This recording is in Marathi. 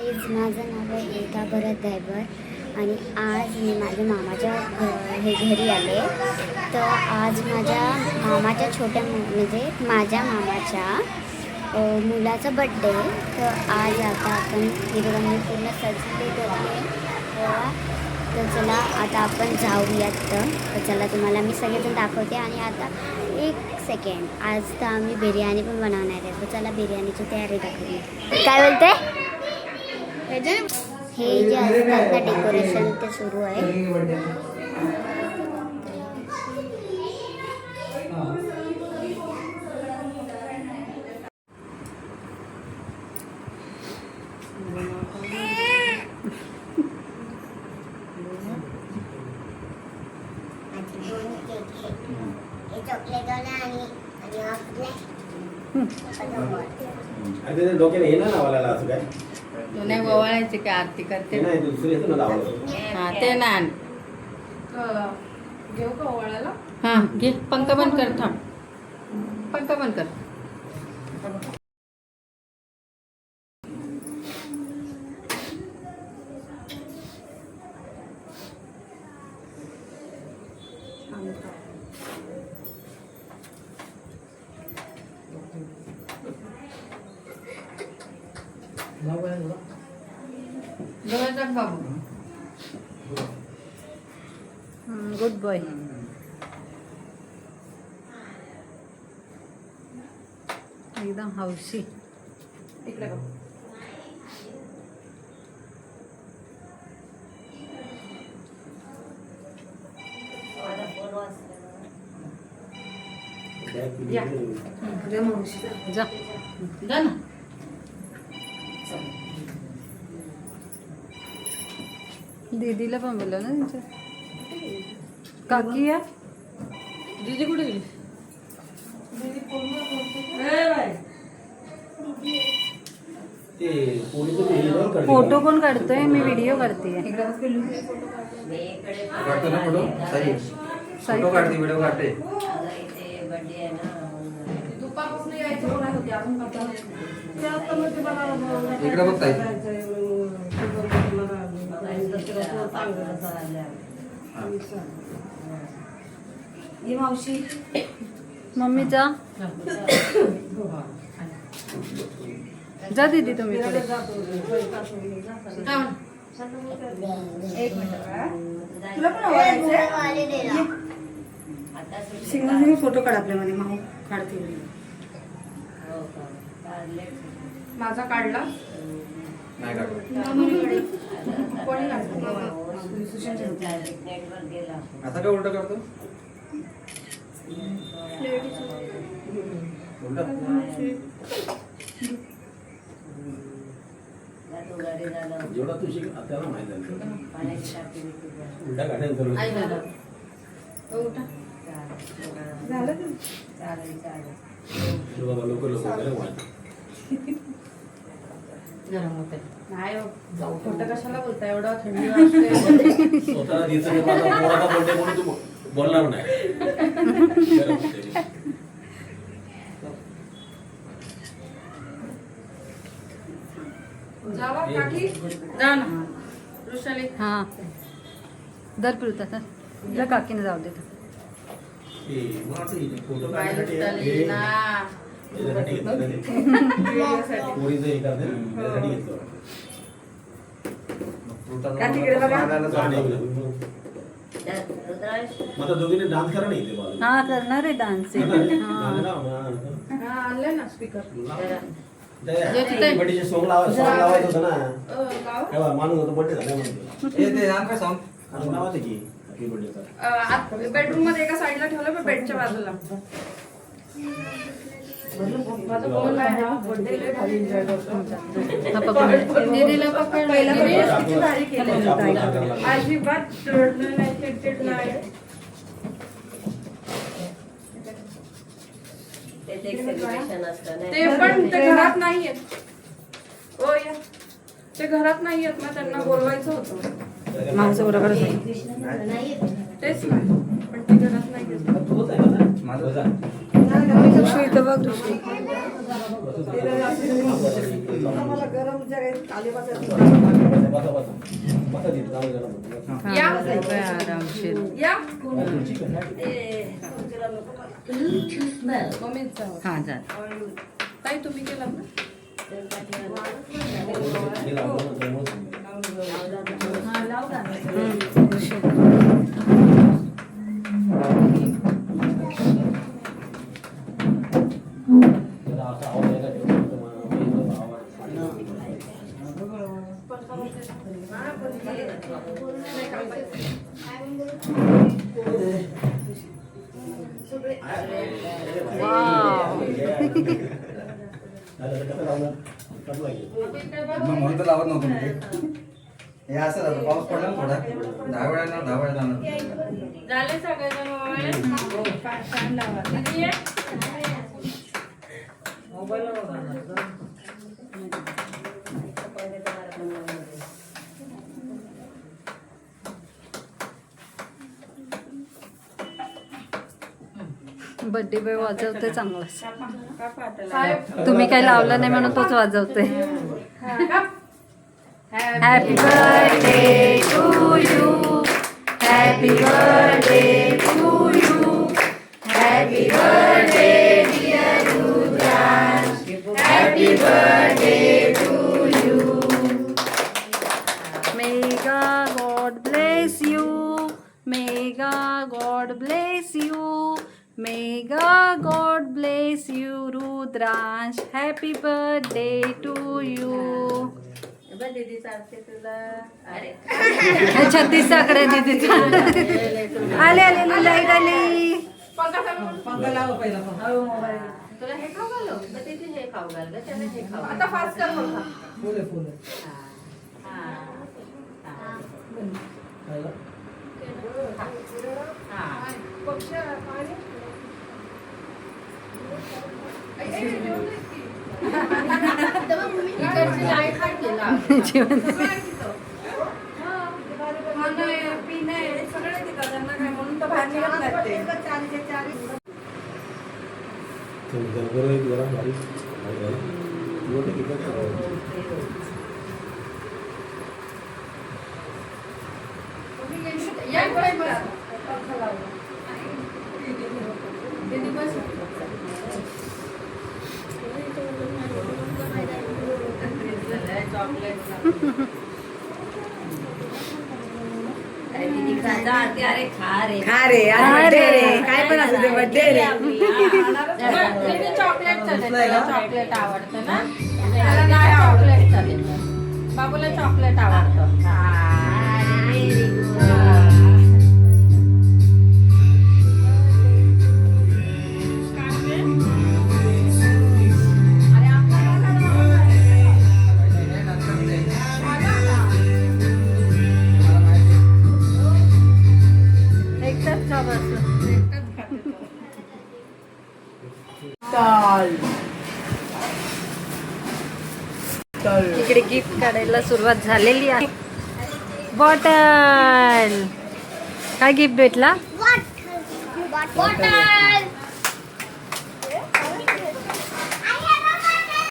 गाईज माझं नाव आहे एकता भरत दैबर आणि आज मी माझ्या मामाच्या घरी आले. तर आज माझ्या मामाच्या छोट्या म्हणजे माझ्या मामाच्या मुलाचा बड्डे. तर आज आता आपण मी पूर्ण सजले करते. तर चला आता आपण जाऊयात. तर चला तुम्हाला मी सगळेजण दाखवते. आणि आता एक सेकंड, आज तर आम्ही बिर्याणी पण बनवणार आहे. तर चला बिर्याणीची तयारी दाखवली. काय बोलते? हे जे असतात ना डेकोरेशन ते सुरू आहे. डोक्याला येणार ना वाला असं काय नाही ओवाळायचे की आरती करते नाही दुसरी येतो ना लावायला. हा ते ना घेऊ का ओवाळायला? हा घे. पंखा बंद कर. थांब पंखा बंद कर. बाबू गुड बॉय. एकदम हौशी. इकडे बघ. या. जा जा ना. दीदीला पण बोलव ना त्यांच्या. काकी या. दीदी कुठे गेली? ते पोलीस ते फोटो कोण काढतोय? मी व्हिडिओ करते. काढतो ना फोटो. सही फोटो काढते, व्हिडिओ काढते. दुपारपासून यायचं बोलायला होते अजून करता. इकडे बघ ताई. ये मावशी. मम्मी जा. जा दीदी तुम्ही पुढे. एक मिनिट. तुला पण ओवाळायचंय? सिंगल फोटो काढ आपल्यामध्ये. माऊ काढते. माझा काढला नाही काढतो. कोणी काढला? आता काय उलट करतो? जेवढा तू शिक आपल्याला माहित आहे. उलटा काढायला लोक गरम होते. नाही जाऊ. खोटं कशाला बोलता? एवढं थंडी वाजते. स्वतःला दिसत पोराचा बर्थडे म्हणून तू बोलणार नाही. जावा काकी. जा ना ऋषाली. हा दर पिळता तर जा. काकीने जाऊ देत. फोटो बाय काढण्यासाठी ऋषाली ना. याच्यासाठी घेतलं ना ते. व्हिडिओसाठी. पोरीचं हे करते ना, याच्यासाठी घेतलं. काकी इकडे बघा. गाणे वगैरे. मग आता दोघींनी डान्स करा नाही इथे बाजूला. हा करणार आहे डान्स. गाणे हा लाव ना. हा आणलंय ना स्पीकर. बर्थडेचे सॉंग लावायचं होतं ना. लाव. तेव्हा माणूस होतो बर्थडे झाला म्हणतो. ते नाम काय सांग. लावायचं की हॅपी बर्थडेचा. बेडरूम मध्ये एका साईडला ठेवलं पण बेडच्या बाजूला. माझा फोन आहे हा. बर्थडे लय भारी एन्जॉय करतो. हा पकड. दीदीला पकड. पहिला दीदी. बर्थडे किती भारी केलं. अजिबात रडलं नाही, चिडचिड नाही. ते पण ते घरात नाही आहेत. ओ या. ते घरात नाही आहेत ना, त्यांना बोलवायचं होतं. माझं बरोबर तेच ना, पण ते घरात नाही आहेत. तोच आहे ना माझं ऋषू इथं बघ ऋषू. या. आरामशीर. या हा जा. ताई तुम्ही केलं ना म्हणून तर लावत नव्हतं म्हणजे हे असं झालं पाऊस पडला ना थोडा 10 वेळा जाणार झाले सगळेजण बर्थडे बॉय वाजवते चांगलाच. साहेब तुम्ही काही लावलं नाही म्हणून तोच वाजवते. Happy birthday to you. Happy birthday to you. Happy birthday dear Rudransh. Happy birthday to you. May God bless you. May God bless you. May God bless you, Rudransh. Happy birthday to you. छत्तीस साकडे दीदी आले आले लाईट आली. तुला हे खाऊ घालू तर तिथे हे खाऊ घाल ग त्याला हे खाऊ आता फास्ट कर बघा. इकडची लाईट काय केला अरे खा रे काय पण असू दे बर्थडे रे. चॉकलेट चालेल चॉकलेट आवडतं ना त्याला नाही चॉकलेट चालेल बाबूला चॉकलेट आवडतं. इकडे गिफ्ट काढायला सुरुवात झालेली आहे. बॉटल. काय गिफ्ट भेटला? बॉटल